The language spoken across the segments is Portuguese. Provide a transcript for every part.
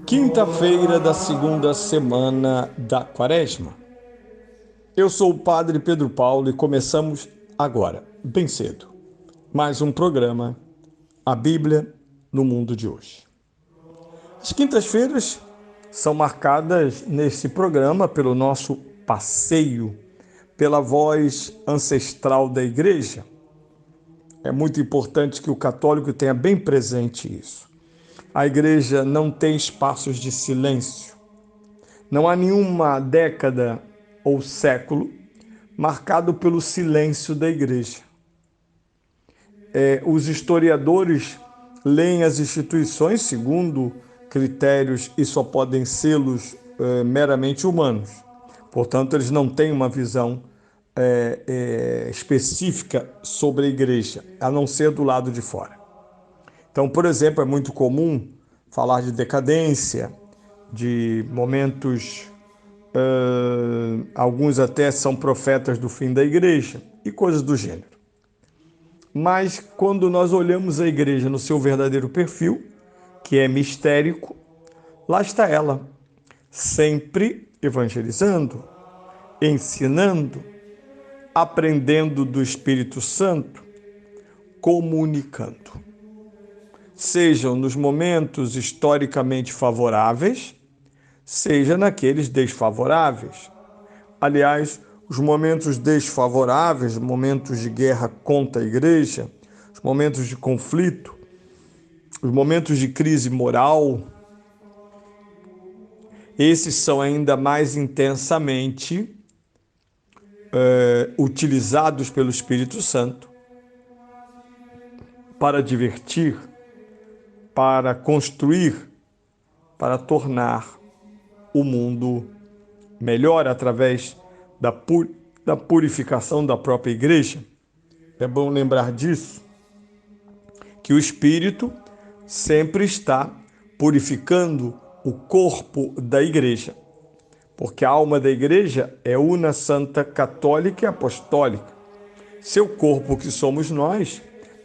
Quinta-feira da segunda semana da Quaresma. Eu sou o Padre Pedro Paulo e começamos agora, bem cedo, mais um programa, a Bíblia no mundo de hoje. As quintas-feiras são marcadas nesse programa pelo nosso passeio pela voz ancestral da Igreja. É muito importante que o católico tenha bem presente isso. A Igreja não tem espaços de silêncio. Não há nenhuma década ou século marcado pelo silêncio da Igreja. Os historiadores leem as instituições segundo critérios e só podem sê-los meramente humanos. Portanto, eles não têm uma visão específica sobre a Igreja, a não ser do lado de fora. Então, por exemplo, é muito comum falar de decadência, de momentos, alguns até são profetas do fim da Igreja e coisas do gênero. Mas quando nós olhamos a Igreja no seu verdadeiro perfil, que é mistérico, lá está ela, sempre evangelizando, ensinando, aprendendo do Espírito Santo, comunicando. Sejam nos momentos historicamente favoráveis, seja naqueles desfavoráveis. Aliás, os momentos desfavoráveis, momentos de guerra contra a Igreja, os momentos de conflito, os momentos de crise moral, esses são ainda mais intensamente utilizados pelo Espírito Santo para divertir, para construir, para tornar o mundo melhor através da purificação da própria Igreja. É bom lembrar disso, que o Espírito sempre está purificando o corpo da Igreja, porque a alma da Igreja é una, santa, católica e apostólica. Seu corpo, que somos nós,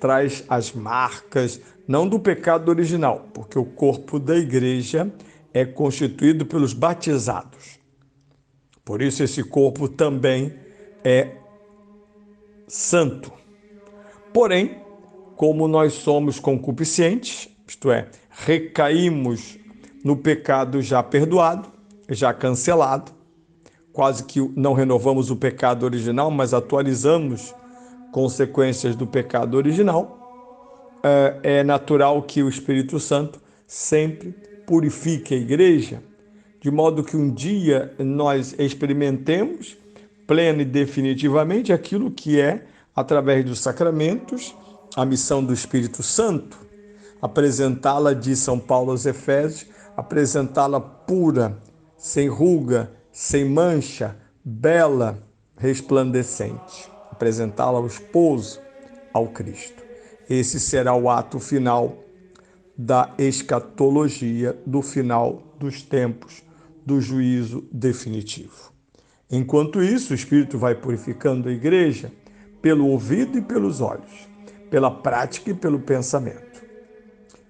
traz as marcas, não do pecado original, porque o corpo da Igreja é constituído pelos batizados. Por isso esse corpo também é santo. Porém, como nós somos concupiscentes, isto é, recaímos no pecado já perdoado, já cancelado, quase que não renovamos o pecado original, mas atualizamos consequências do pecado original, é natural que o Espírito Santo sempre purifique a Igreja, de modo que um dia nós experimentemos plena e definitivamente aquilo que é, através dos sacramentos, a missão do Espírito Santo, apresentá-la, diz São Paulo aos Efésios, apresentá-la pura, sem ruga, sem mancha, bela, resplandecente, apresentá-la ao esposo, ao Cristo. Esse será o ato final da escatologia, do final dos tempos, do juízo definitivo. Enquanto isso, o Espírito vai purificando a Igreja pelo ouvido e pelos olhos, pela prática e pelo pensamento.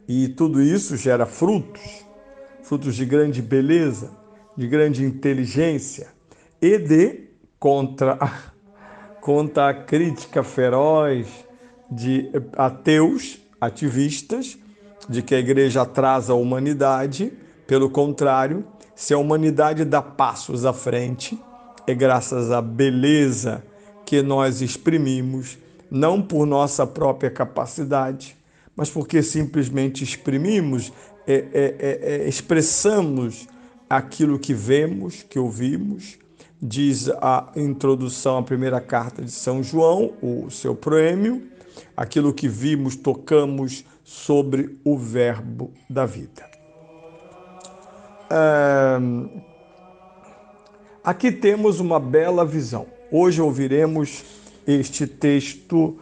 E tudo isso gera frutos de grande beleza, de grande inteligência e contra a crítica feroz de ateus, ativistas, de que a Igreja atrasa a humanidade. Pelo contrário, se a humanidade dá passos à frente, é graças à beleza que nós exprimimos, não por nossa própria capacidade, mas porque simplesmente expressamos aquilo que vemos, que ouvimos. Diz a introdução à primeira carta de São João, o seu proêmio, aquilo que vimos, tocamos sobre o verbo da vida. Aqui temos uma bela visão. Hoje ouviremos este texto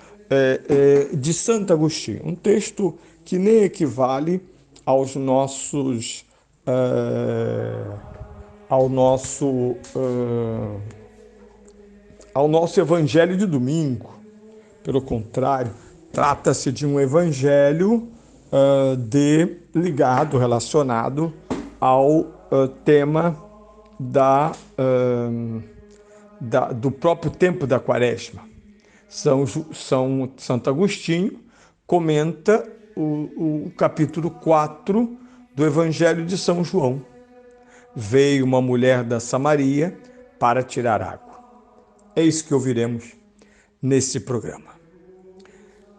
de Santo Agostinho, um texto que nem equivale aos nossos, ao nosso, ao nosso evangelho de domingo. Pelo contrário, trata-se de um evangelho relacionado ao tema do próprio tempo da Quaresma. Santo Agostinho comenta o capítulo 4 do Evangelho de São João. Veio uma mulher da Samaria para tirar água. É isso que ouviremos nesse programa.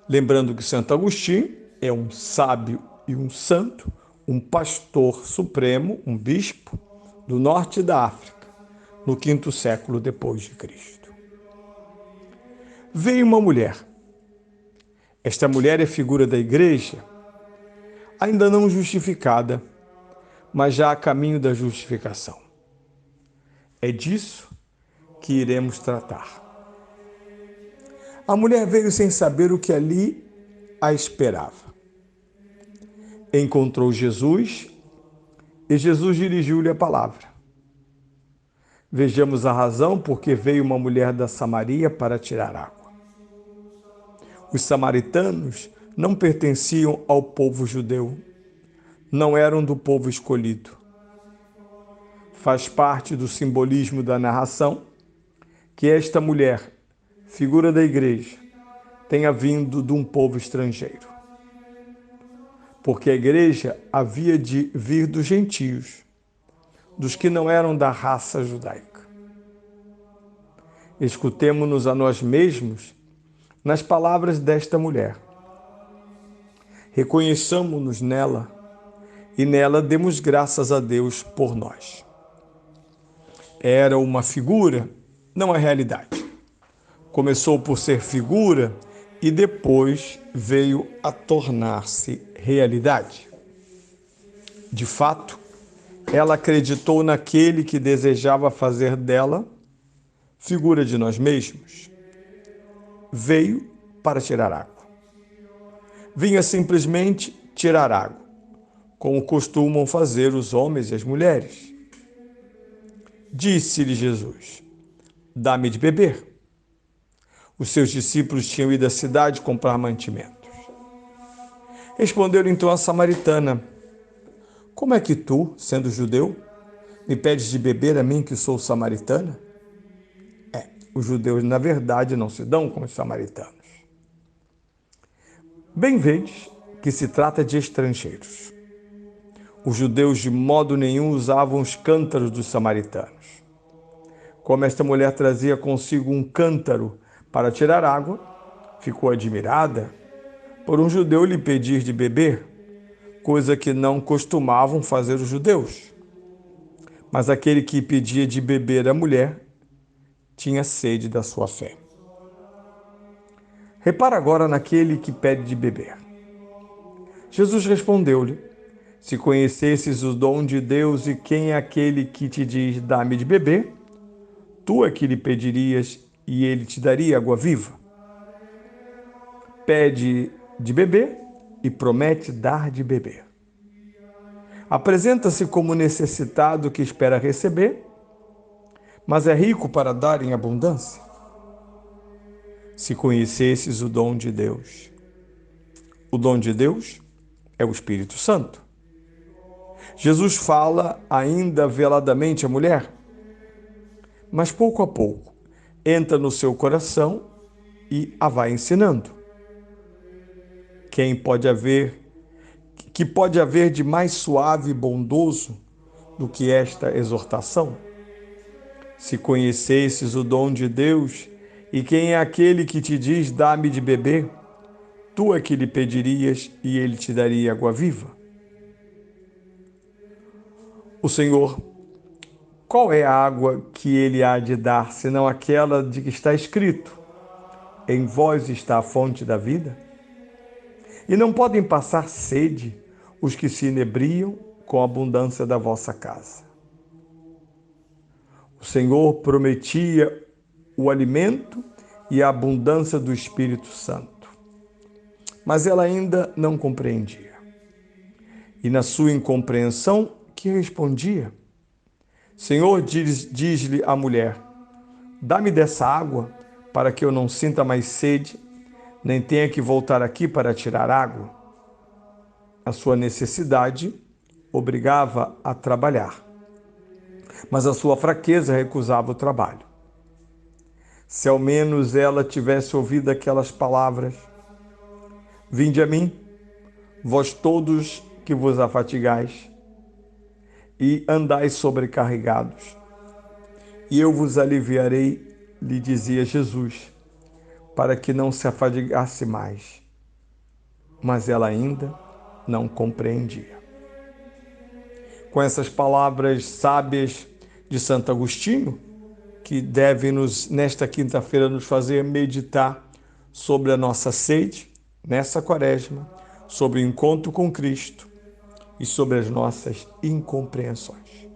Lembrando que Santo Agostinho é um sábio e um santo, um pastor supremo, um bispo do norte da África, no 5º século depois de Cristo. Veio uma mulher. Esta mulher é figura da igreja, ainda não justificada, mas já a caminho da justificação. É disso que iremos tratar. A mulher veio sem saber o que ali a esperava. Encontrou Jesus e Jesus dirigiu-lhe a palavra. Vejamos a razão por que veio uma mulher da Samaria para tirar água. Os samaritanos não pertenciam ao povo judeu, não eram do povo escolhido. Faz parte do simbolismo da narração que esta mulher, figura da igreja, tenha vindo de um povo estrangeiro. Porque a igreja havia de vir dos gentios, dos que não eram da raça judaica. Escutemo-nos a nós mesmos nas palavras desta mulher. Reconheçamo-nos nela e nela demos graças a Deus por nós. Era uma figura, não a realidade. Começou por ser figura e depois veio a tornar-se realidade. De fato, ela acreditou naquele que desejava fazer dela figura de nós mesmos. Veio para tirar água. Vinha simplesmente tirar água, como costumam fazer os homens e as mulheres. Disse-lhe Jesus: dá-me de beber. Os seus discípulos tinham ido à cidade comprar mantimentos. Respondeu então a samaritana: como é que tu, sendo judeu, me pedes de beber a mim que sou samaritana? Os judeus, na verdade, não se dão com os samaritanos. Bem vedes que se trata de estrangeiros. Os judeus de modo nenhum usavam os cântaros dos samaritanos. Como esta mulher trazia consigo um cântaro para tirar água, ficou admirada por um judeu lhe pedir de beber, coisa que não costumavam fazer os judeus. Mas aquele que pedia de beber a mulher tinha sede da sua fé. Repara agora naquele que pede de beber. Jesus respondeu-lhe: se conhecesses o dom de Deus e quem é aquele que te diz, dá-me de beber, tu é que lhe pedirias e ele te daria água viva. Pede de beber e promete dar de beber. Apresenta-se como necessitado que espera receber, mas é rico para dar em abundância. Se conhecesses o dom de Deus. O dom de Deus é o Espírito Santo. Jesus fala ainda veladamente à mulher, mas pouco a pouco entra no seu coração e a vai ensinando. Que pode haver de mais suave e bondoso do que esta exortação? Se conhecesses o dom de Deus e quem é aquele que te diz, dá-me de beber, tu é que lhe pedirias e ele te daria água viva. O Senhor, qual é a água que ele há de dar, senão aquela de que está escrito: em vós está a fonte da vida? E não podem passar sede os que se inebriam com a abundância da vossa casa. O Senhor prometia o alimento e a abundância do Espírito Santo, mas ela ainda não compreendia. E na sua incompreensão, que respondia? Senhor, diz-lhe a mulher, dá-me dessa água para que eu não sinta mais sede, nem tenha que voltar aqui para tirar água. A sua necessidade obrigava a trabalhar, mas a sua fraqueza recusava o trabalho. Se ao menos ela tivesse ouvido aquelas palavras, vinde a mim, vós todos que vos afatigais e andais sobrecarregados, e eu vos aliviarei, lhe dizia Jesus, para que não se afadigasse mais. Mas ela ainda não compreendia. Com essas palavras sábias de Santo Agostinho, que devem nesta quinta-feira, nos fazer meditar sobre a nossa sede, nessa quaresma, sobre o encontro com Cristo e sobre as nossas incompreensões.